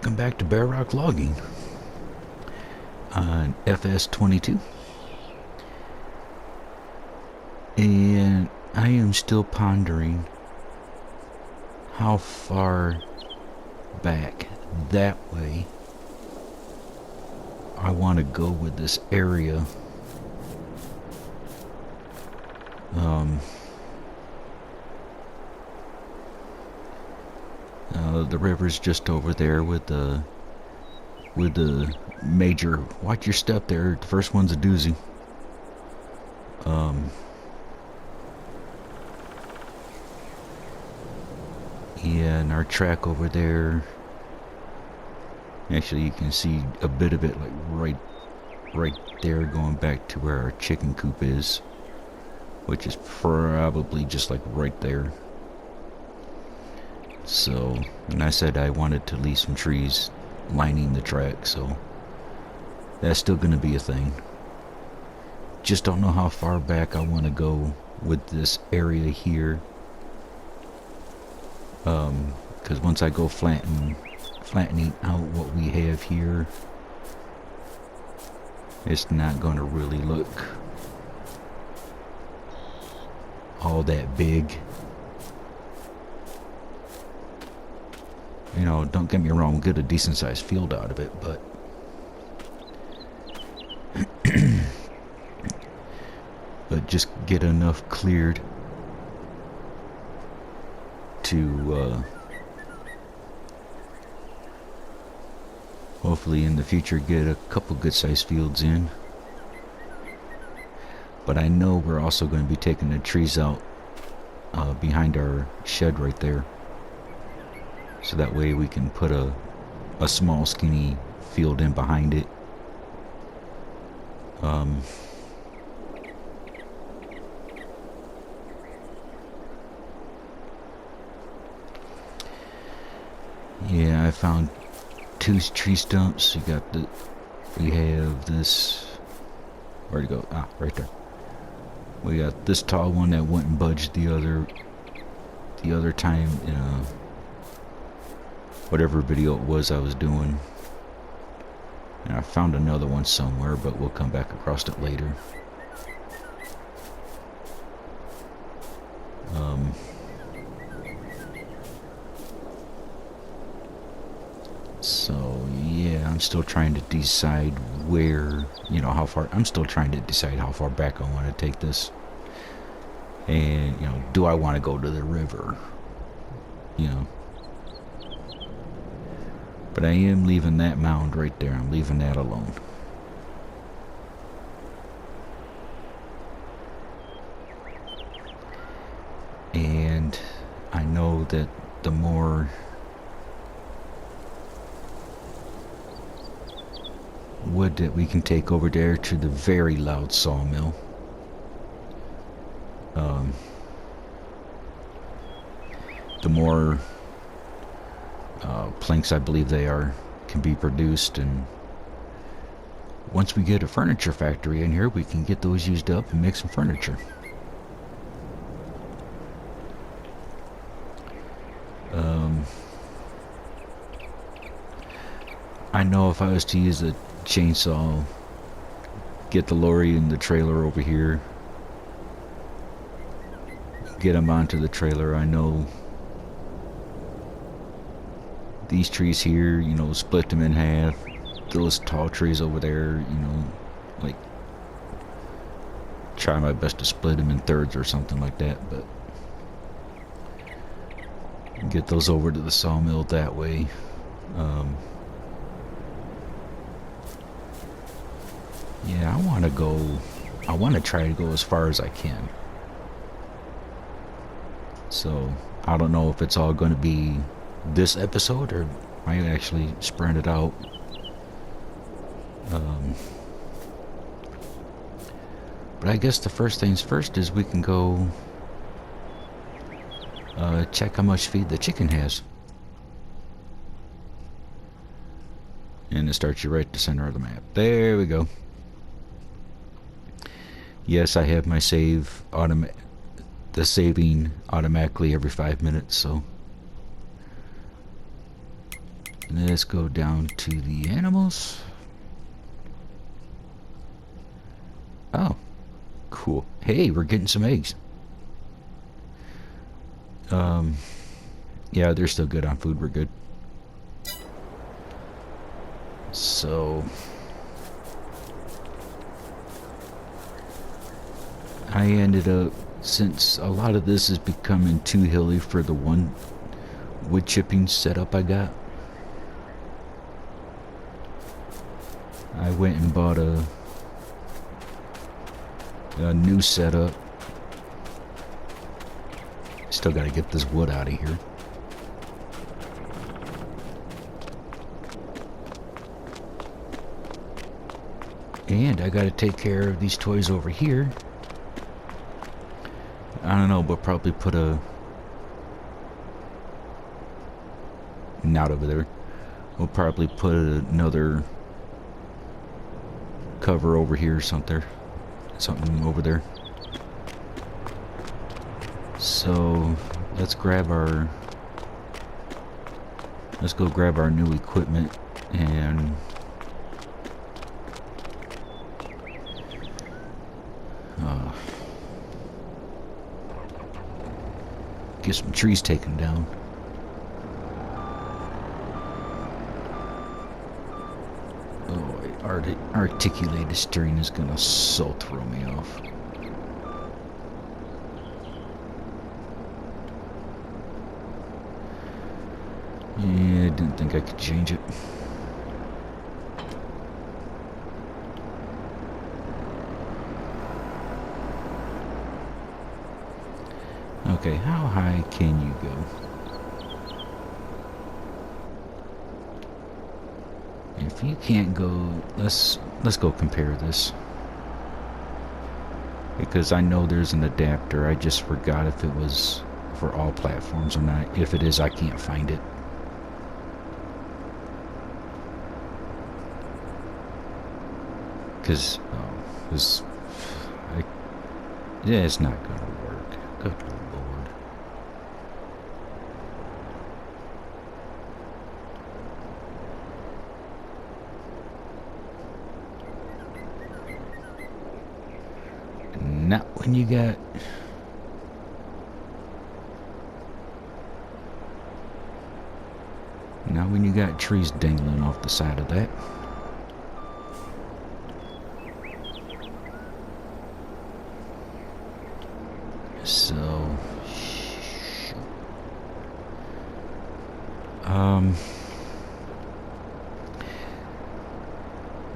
welcome back to Bear Rock Logging on FS22. And I am still pondering how far back that way I want to go with this area. The river's just over there with the major. Watch your step there. The first one's a doozy. Yeah, and our track over there. Actually, you can see a bit of it, like right there, going back to where our chicken coop is, which is probably just like right there. So, and I said I wanted to leave some trees lining the track, so that's still going to be a thing. Just don't know how far back I want to go with this area here. Because once I go flattening out what we have here, it's not going to really look all that big. You know, don't get me wrong, we'll get a decent sized field out of it, but but just get enough cleared to hopefully in the future get a couple good sized fields in. But I know we're also going to be taking the trees out behind our shed right there, so that way we can put a small skinny field in behind it. Yeah, I found 2 tree stumps. We have this. Where'd it go? Ah, right there. We got this tall one that wouldn't budge the other time in whatever video it was I was doing. And I found another one somewhere, but we'll come back across it later. So yeah, I'm still trying to decide where, how far. I'm still trying to decide how far back I want to take this. And, do I want to go to the river? But I am leaving that mound right there. I'm leaving that alone. And I know that the more wood that we can take over there to the very loud sawmill, the more planks I believe can be produced, and once we get a furniture factory in here, we can get those used up and make some furniture. I know if I was to use a chainsaw, get the lorry and the trailer over here, get them onto the trailer, I know these trees here, split them in half. Those tall trees over there, like try my best to split them in thirds or something like that, but get those over to the sawmill that way. Yeah, I want to try to go as far as I can. So, I don't know if it's all going to be this episode or I might actually spread it out. But I guess the first things first is we can go check how much feed the chicken has. And it starts you right at the center of the map. There we go. Yes, I have my saving automatically every 5 minutes, so Let's go down to the animals. Oh, cool. Hey, we're getting some eggs. Yeah, they're still good on food. We're good. So I ended up, since a lot of this is becoming too hilly for the one wood chipping setup I got, I went and bought a new setup. Still got to get this wood out of here. And I got to take care of these toys over here. I don't know, but probably put a... Not over there. We'll probably put another cover over here or something. Something over there. So let's grab our... Let's go grab our new equipment and... get some trees taken down. Oh, articulated steering is gonna so throw me off. Yeah, I didn't think I could change it. Okay, how high can you go? If you can't go, let's go compare this. Because I know there's an adapter. I just forgot if it was for all platforms or not. If it is, I can't find it. Because yeah, it's not gonna work. Good Lord. Not when you got... Not when you got trees dangling off the side of that. So...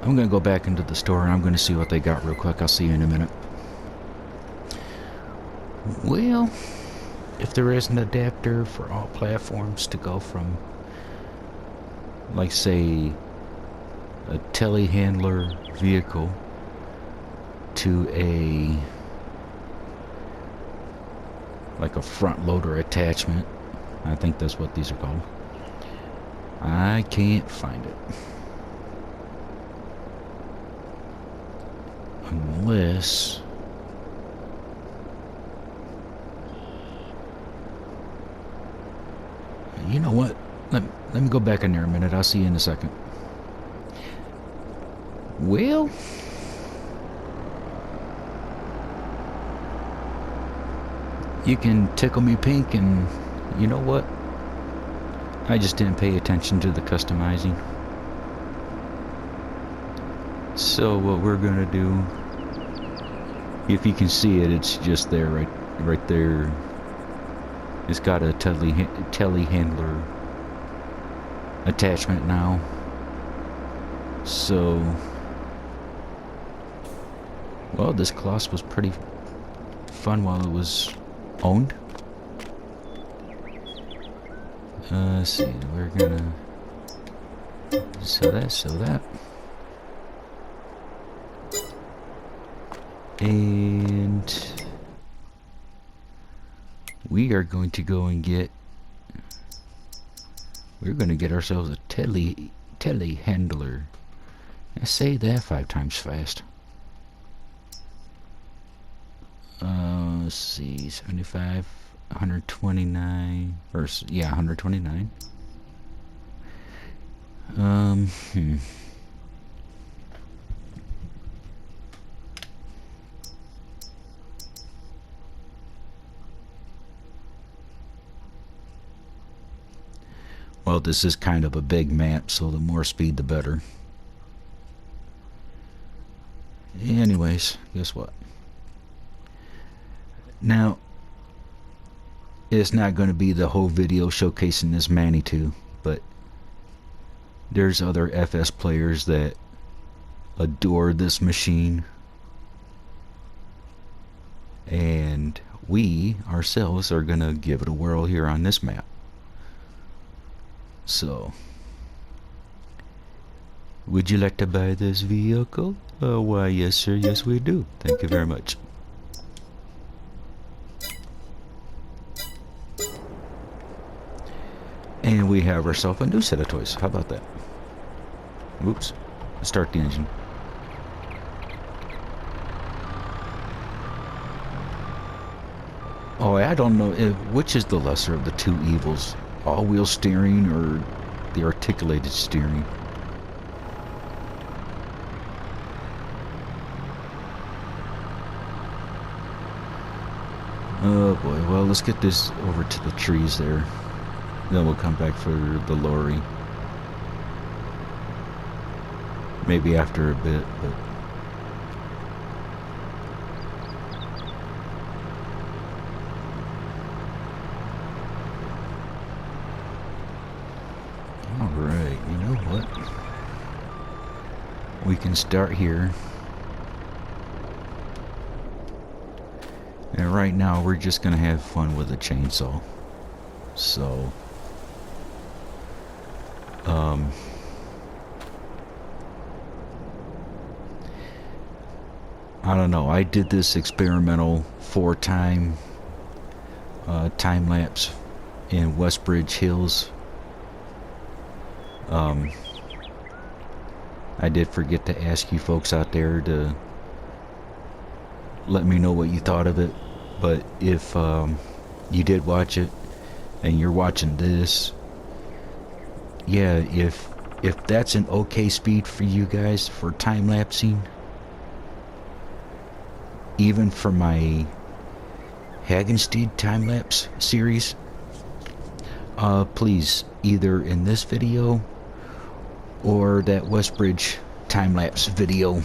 I'm gonna go back into the store and I'm gonna see what they got real quick. I'll see you in a minute. Well, if there is an adapter for all platforms to go from, like, say, a telehandler vehicle to a, like a front loader attachment, I think that's what these are called, I can't find it. Unless... You know what? Let me go back in there a minute. I'll see you in a second. Well... You can tickle me pink, and you know what? I just didn't pay attention to the customizing. So what we're gonna do... If you can see it, it's just there, right there. It's got a telehandler attachment now. So, well, this class was pretty fun while it was owned. Let's see, we're gonna sell that. And we are going to go and get... We're going to get ourselves a telehandler. I say that 5 times fast. Let's see, 75, 129, or yeah, 129. Um, Well, this is kind of a big map, so the more speed the better. Anyways, guess what? Now, it's not going to be the whole video showcasing this Manitou, but there's other FS players that adore this machine, and we ourselves are going to give it a whirl here on this map. So, would you like to buy this vehicle? Why, yes sir, yes we do. Thank you very much. And we have ourselves a new set of toys. How about that? Oops. Start the engine. Oh, I don't know which is the lesser of the two evils. All-wheel steering or the articulated steering. Oh boy, well let's get this over to the trees there. Then we'll come back for the lorry. Maybe after a bit, but... Alright, you know what? We can start here. And right now we're just gonna have fun with a chainsaw. So... I don't know, I did this experimental 4-time time-lapse in Westbridge Hills. I did forget to ask you folks out there to let me know what you thought of it, but if you did watch it and you're watching this, yeah, if that's an okay speed for you guys for time-lapsing, even for my Hagenstein time-lapse series, please, either in this video or that Westbridge time-lapse video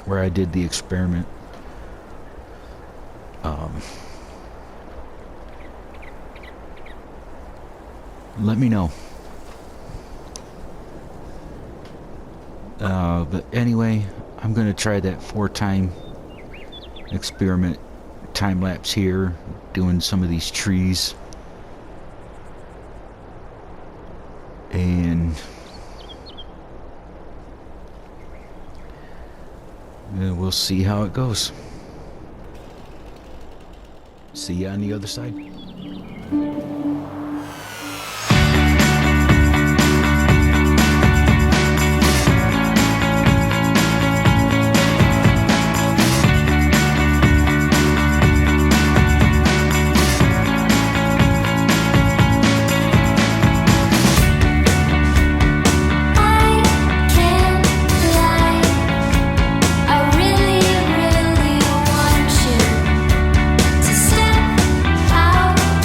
where I did the experiment, let me know. But anyway, I'm gonna try that 4-time experiment time-lapse here, doing some of these trees, and we'll see how it goes. See you on the other side.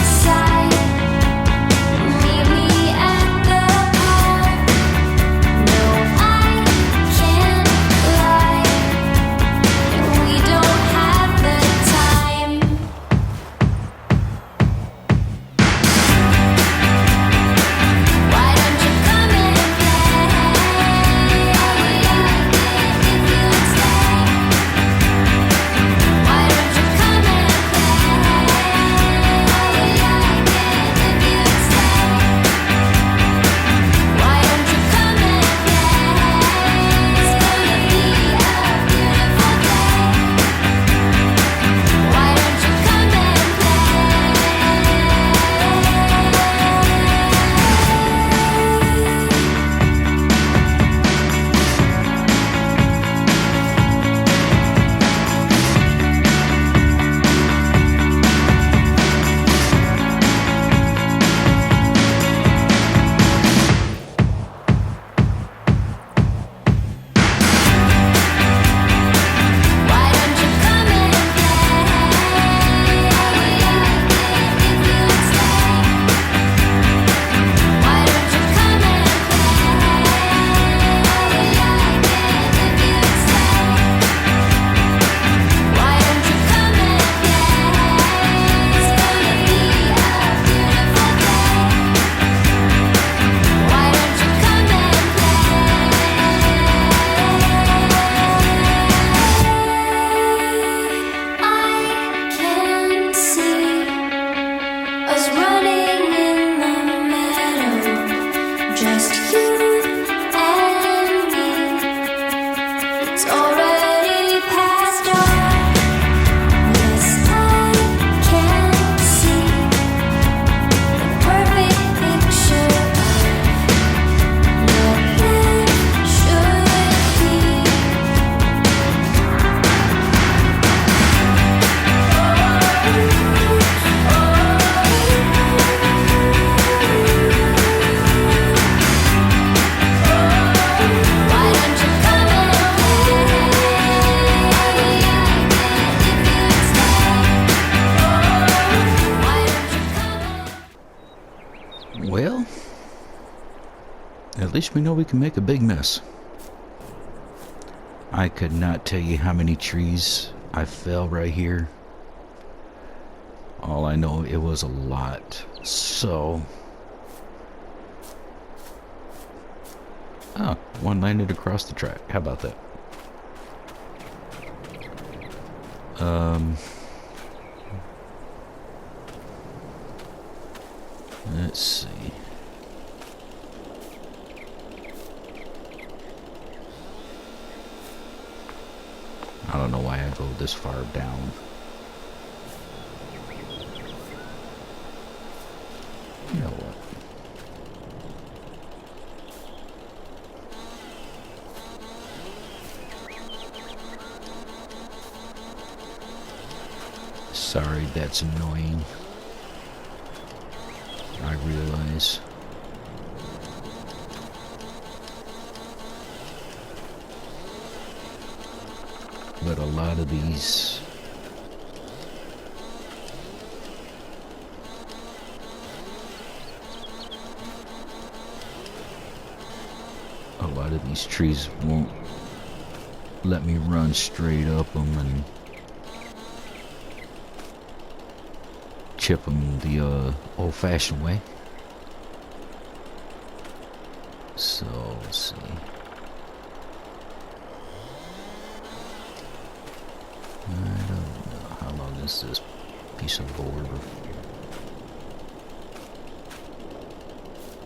Outside At least we know we can make a big mess. I could not tell you how many trees I fell right here. All I know, it was a lot. So... oh, one landed across the track. How about that? Let's see. I don't know why I go this far down. You know what? Sorry, that's annoying. I realize. But a lot of these trees won't let me run straight up them and chip them the old-fashioned way. So, let's see. I don't know how long is this piece of board.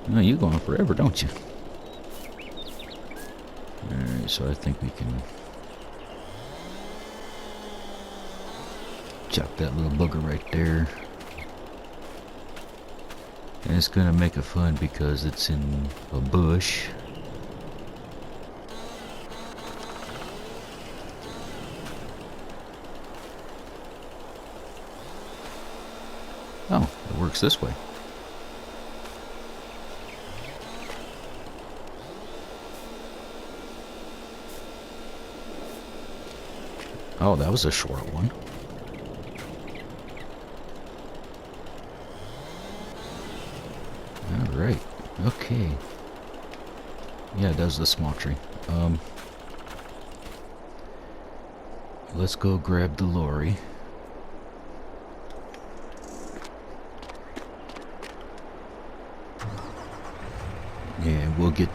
No, you're going forever, don't you? Alright, so I think we can chop that little booger right there. And it's gonna make it fun because it's in a bush. Oh, it works this way. Oh, that was a short one. Alright, okay. Yeah, it does the small tree. Let's go grab the lorry. Yeah, we'll get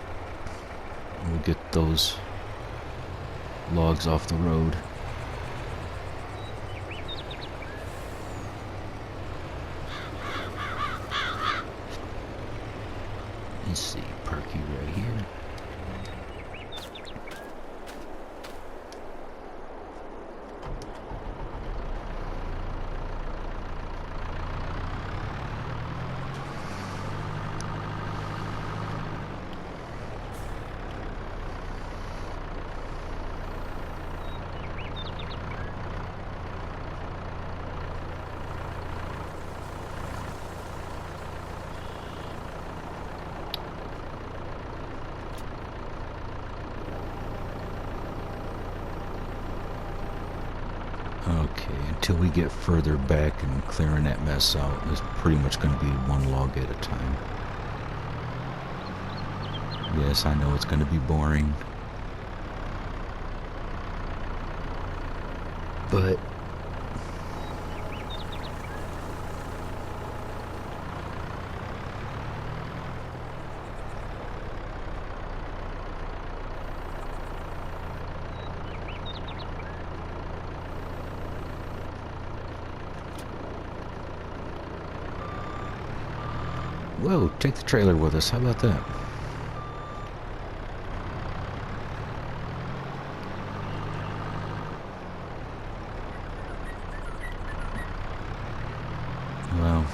those logs off the road. Let's see, Perky right here. Okay, until we get further back and clearing that mess out, it's pretty much going to be one log at a time. Yes, I know it's going to be boring. But whoa, take the trailer with us. How about that? Well,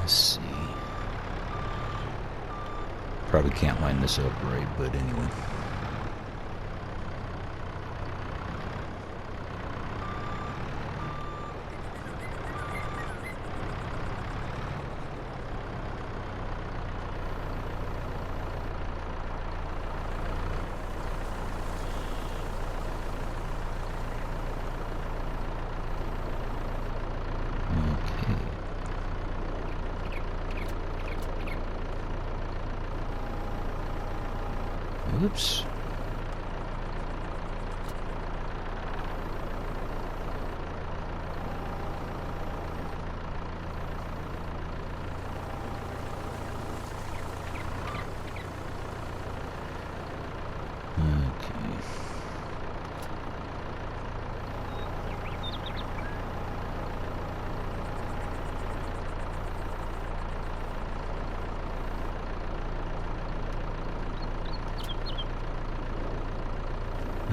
let's see. Probably can't line this up right, but anyway. Whoops.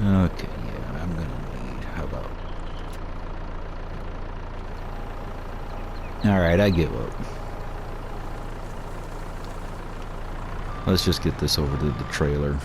Okay, yeah, I'm gonna need, how about... Alright, I give up. Let's just get this over to the trailer.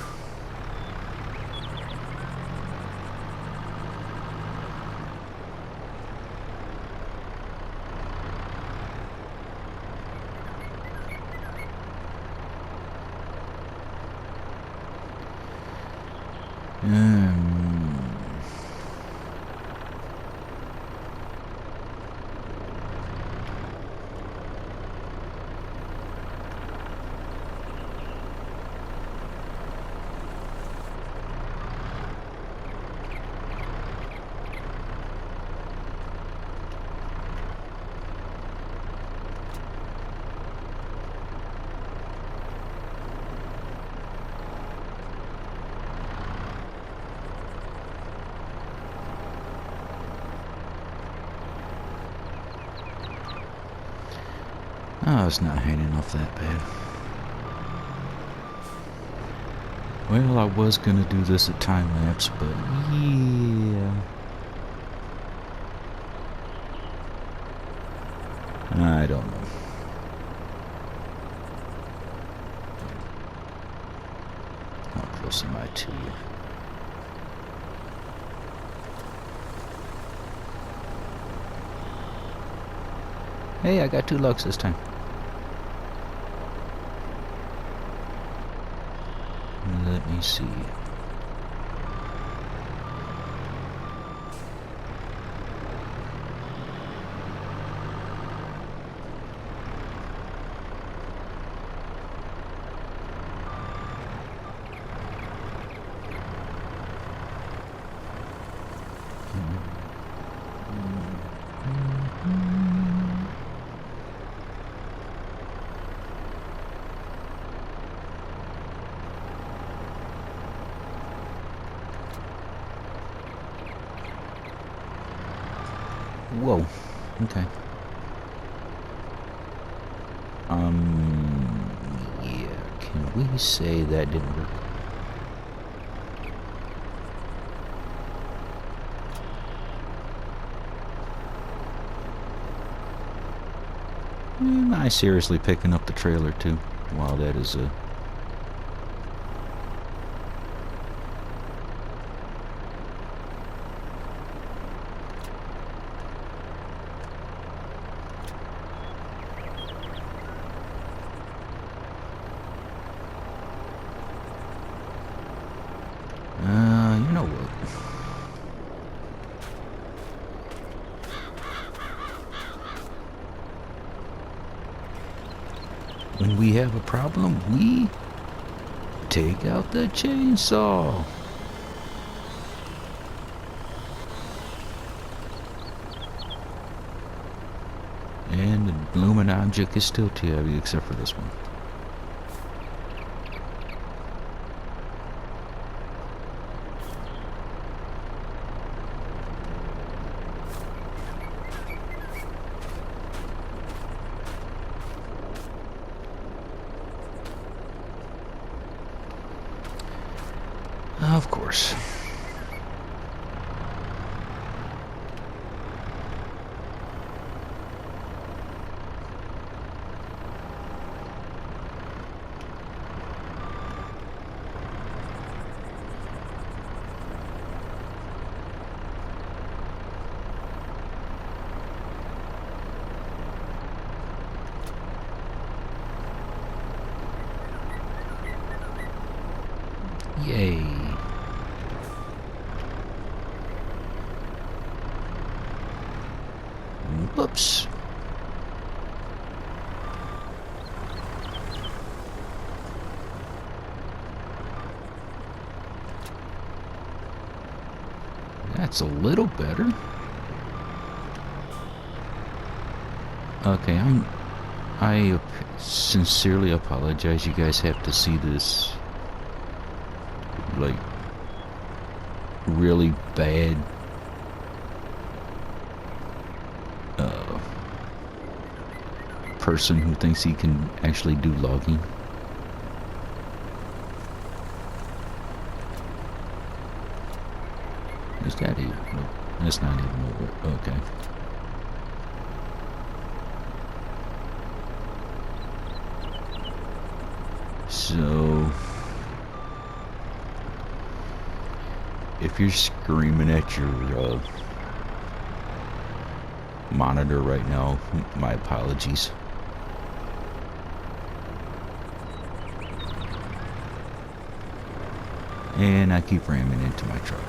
Oh, it's not hanging off that bad. Well, I was gonna do this at time lapse, but yeah. I don't know. How close am I to you? Hey, I got 2 lugs this time. Let me see. Whoa. Okay. Yeah. Can we say that didn't work? Am I seriously picking up the trailer too? Wow, that is a... you know what? When we have a problem, we take out the chainsaw. And the blooming object is still too heavy, except for this one. Of course. Yay. Whoops. That's a little better. Okay, I sincerely apologize. You guys have to see this, like, really bad person who thinks he can actually do logging. Is that even? No, that's not even over. Okay. So, if you're screaming at your monitor right now, my apologies. And I keep ramming into my truck.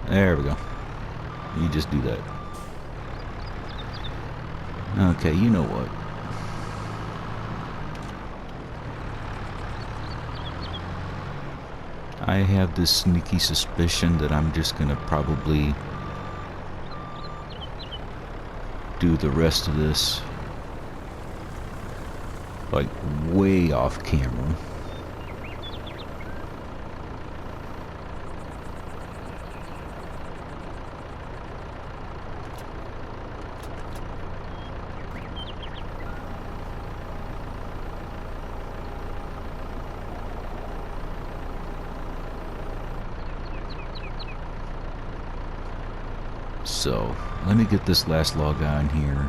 There we go. You just do that. Okay, you know what? I have this sneaky suspicion that I'm just gonna probably do the rest of this like way off camera. So, let me get this last log on here.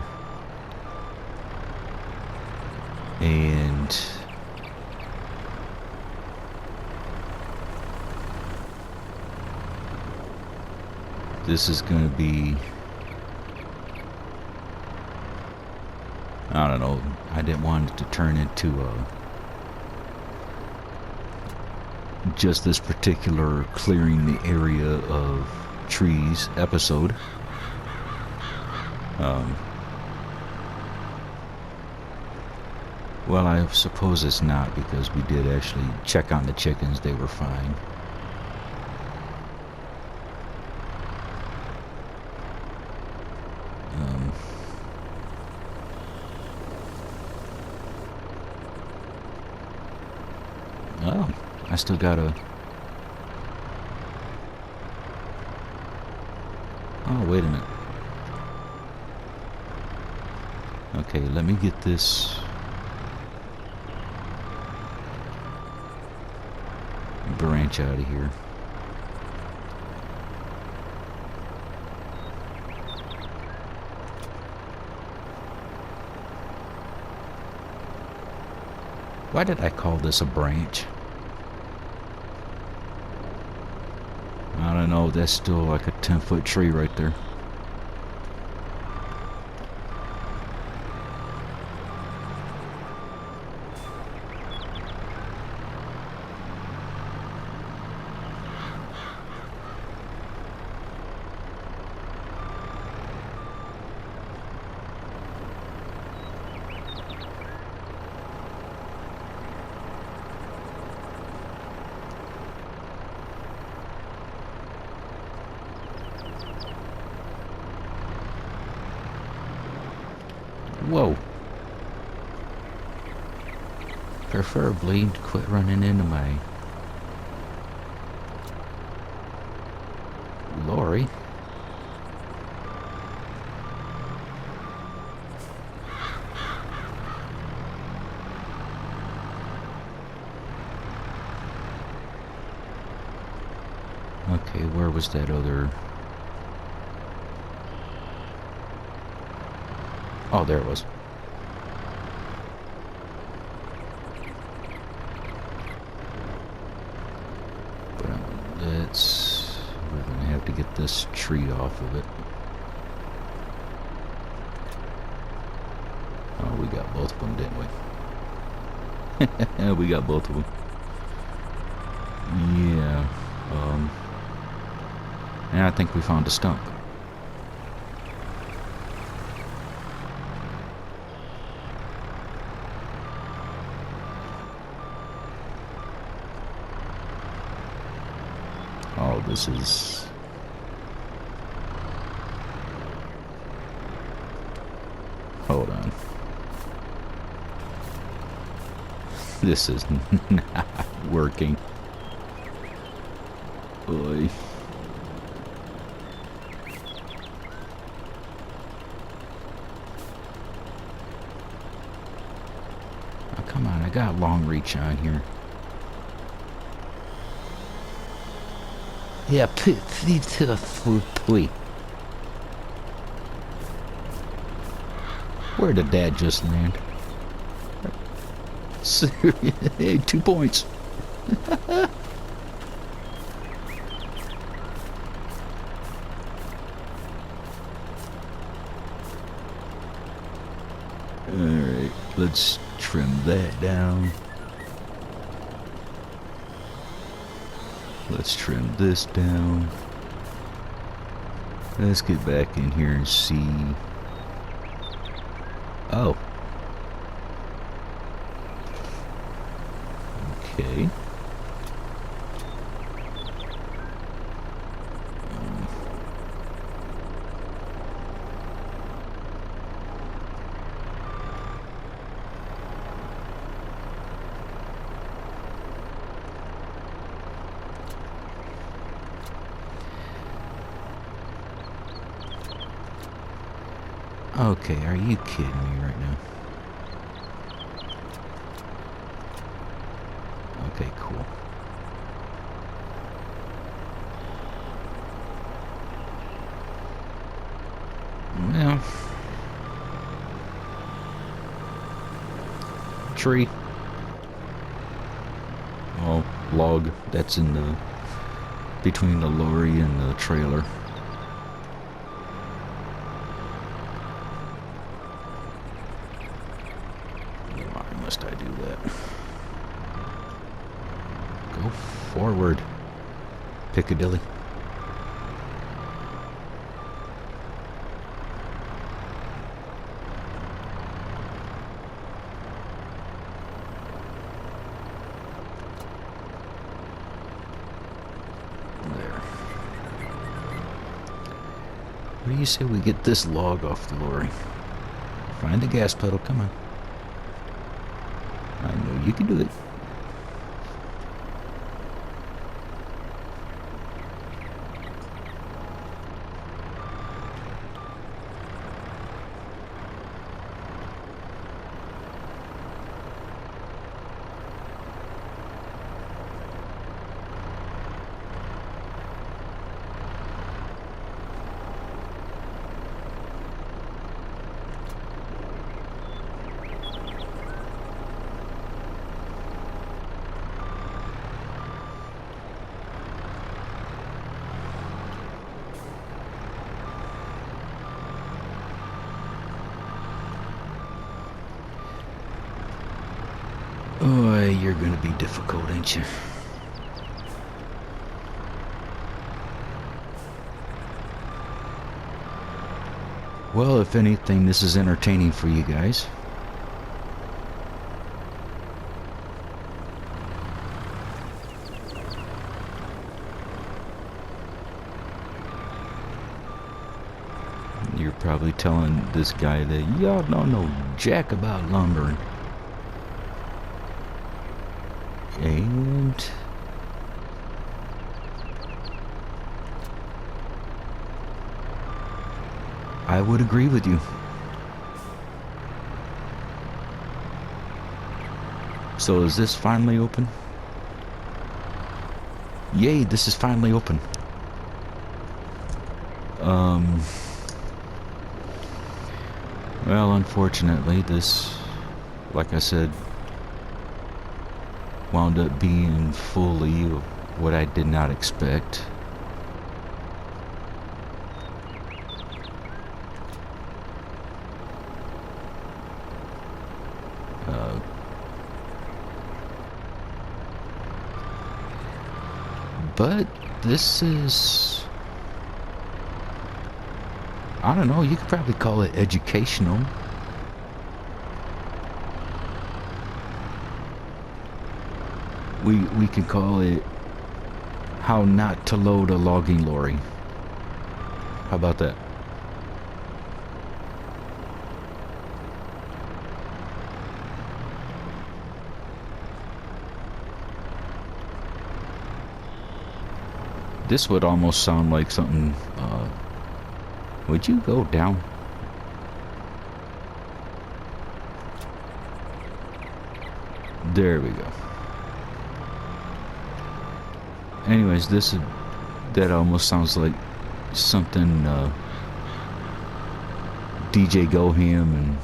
And this is going to be, I don't know, I didn't want it to turn into just this particular clearing the area of trees episode. Well, I suppose it's not, because we did actually check on the chickens. They were fine. Oh, I still gotta... Oh, wait a minute. Okay, let me get this branch out of here. Why did I call this a branch? I don't know, that's still like a 10-foot tree right there. Whoa. Preferably quit running into my lorry. Okay, where was that other... Oh, there it was. But we're gonna have to get this tree off of it. Oh, we got both of them, didn't we? We got both of them. Yeah. And I think we found a stump. Oh, this is... Hold on. This is not working. Oy. Oh, come on, I got long reach on here. Yeah, where did Dad just land? Hey, 2 points. Alright, let's trim that down. Let's trim this down. Let's get back in here and see. Oh. Okay. Okay, are you kidding me right now? Okay, cool. Well, tree. Oh, log. That's in the between the lorry and the trailer. Why must I do that? Go forward, Piccadilly. What do you say we get this log off the lorry? Find the gas pedal, come on. I know you can do it. Oh, you're gonna be difficult, ain't you? Well, if anything, this is entertaining for you guys. You're probably telling this guy that y'all don't know jack about lumbering. And I would agree with you. So is this finally open? Yay, this is finally open. Well, unfortunately, this, like I said, wound up being fully what I did not expect. But this is, I don't know, you could probably call it educational. We can call it how not to load a logging lorry. How about that? This would almost sound like something, would you go down? There we go. Anyways, that almost sounds like something, DJ Goham and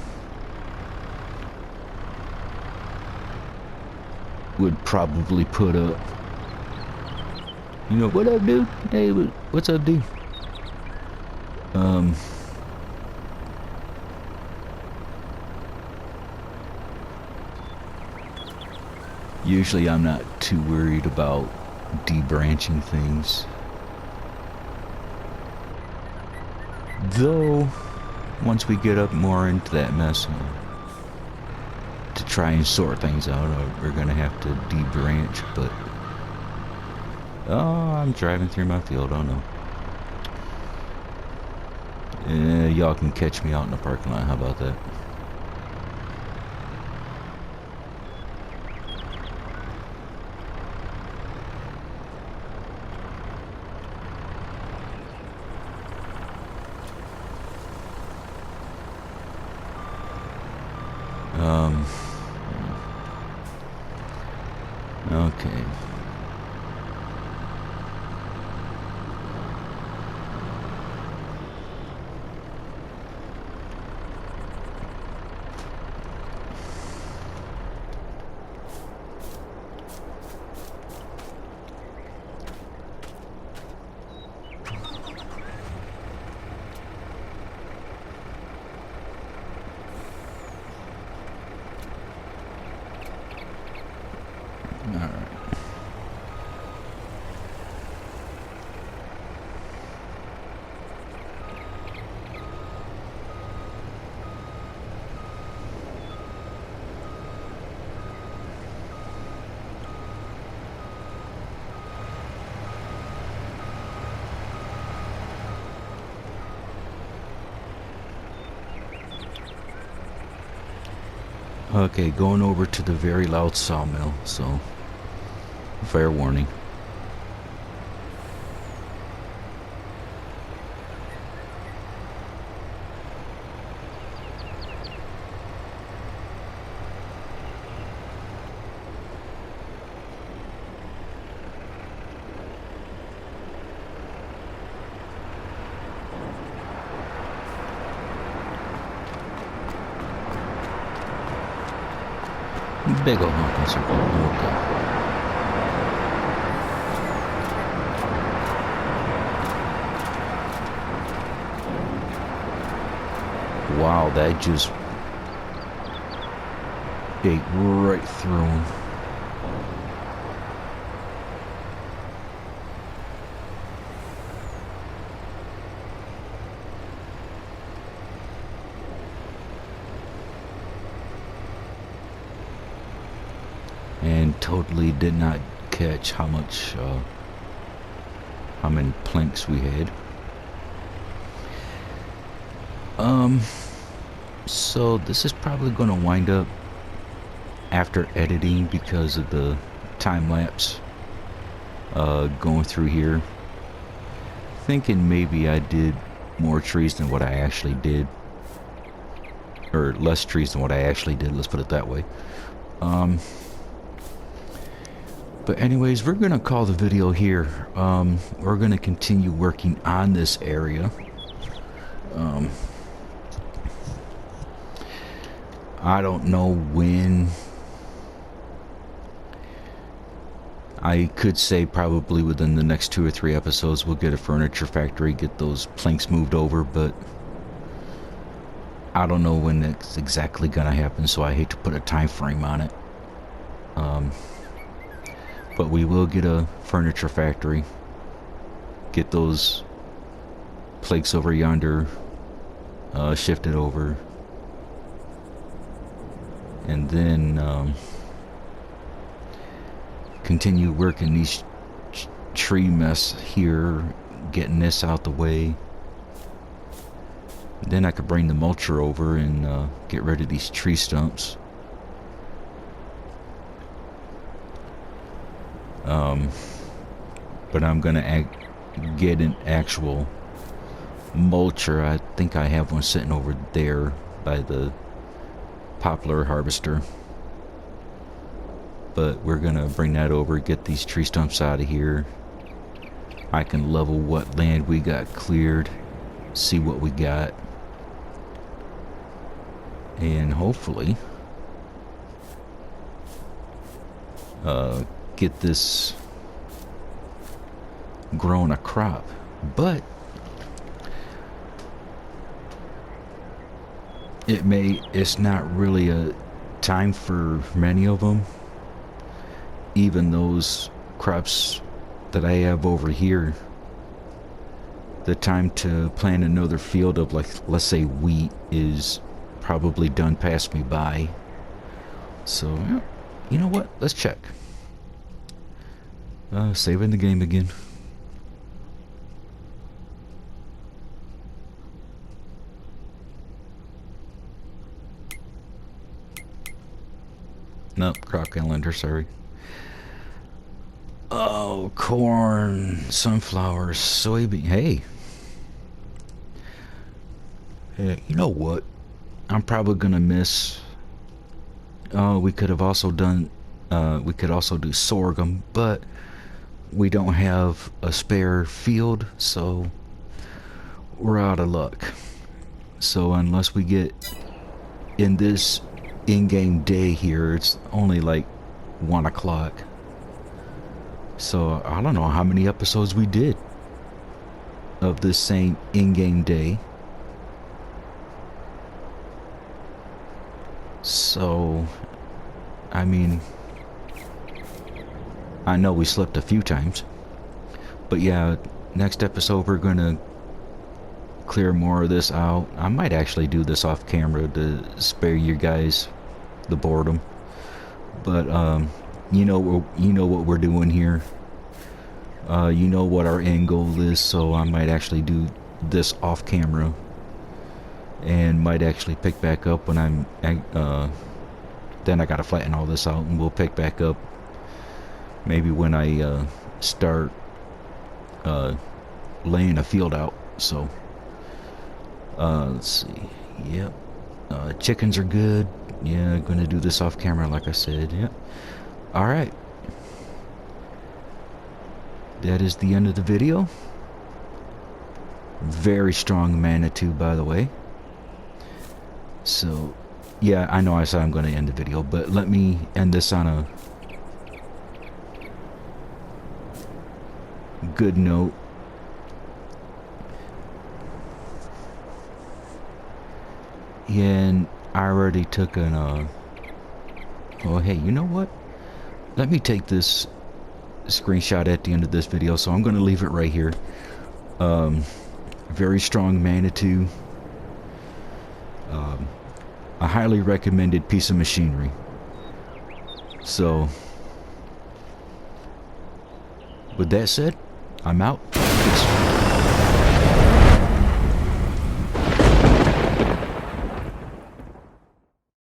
would probably put up. You know, what up, dude? Hey, what's up, dude? Usually I'm not too worried about debranching things. Though, once we get up more into that mess, to try and sort things out, we're gonna have to debranch, but... Oh, I'm driving through my field, oh no. Y'all can catch me out in the parking lot, how about that? Okay. Okay, going over to the very loud sawmill, so fair warning. Big old honking circle. Okay. Wow, that just ate right through him. And totally did not catch how many planks we had. So this is probably going to wind up after editing because of the time lapse going through here. Thinking maybe I did more trees than what I actually did, or less trees than what I actually did, let's put it that way. But anyways, we're gonna call the video here. We're gonna continue working on this area. I don't know when. I could say probably within the next 2 or 3 episodes we'll get a furniture factory, get those planks moved over, but I don't know when that's exactly gonna happen, so I hate to put a time frame on it. But we will get a furniture factory, get those planks over yonder shifted over, and then continue working these tree mess here, getting this out the way. Then I could bring the mulcher over and get rid of these tree stumps. But I'm gonna get an actual mulcher. I think I have one sitting over there by the poplar harvester. But we're gonna bring that over, get these tree stumps out of here. I can level what land we got cleared, see what we got, and hopefully get this growing a crop. But it's not really a time for many of them. Even those crops that I have over here, the time to plant another field of, like, let's say wheat, is probably done past me by. So, you know what? Let's check. Saving the game again. Nope, crop calendar, sorry. Oh, corn, sunflowers, soybean. Hey, you know what? I'm probably gonna miss. We could have also done. We could also do sorghum, but we don't have a spare field, so we're out of luck. So unless we get in this in-game day here, it's only like 1 o'clock. So I don't know how many episodes we did of this same in-game day. So, I mean, I know we slept a few times, but yeah, next episode we're gonna clear more of this out. I might actually do this off camera to spare you guys the boredom, but you know what we're doing here. You know what our end goal is, so I might actually do this off camera and might actually pick back up when I'm then I gotta flatten all this out, and we'll pick back up maybe when I start laying a field out. So let's see. Yep, chickens are good. Yeah, gonna do this off camera like I said. Yep. Alright, that is the end of the video. Very strong Manitou, by the way. So yeah, I know I said I'm going to end the video, but let me end this on a good note. Yeah, and I already took an oh, hey, you know what? Let me take this screenshot at the end of this video, so I'm going to leave it right here. Very strong Manitou. A highly recommended piece of machinery. So, with that said, I'm out. Peace.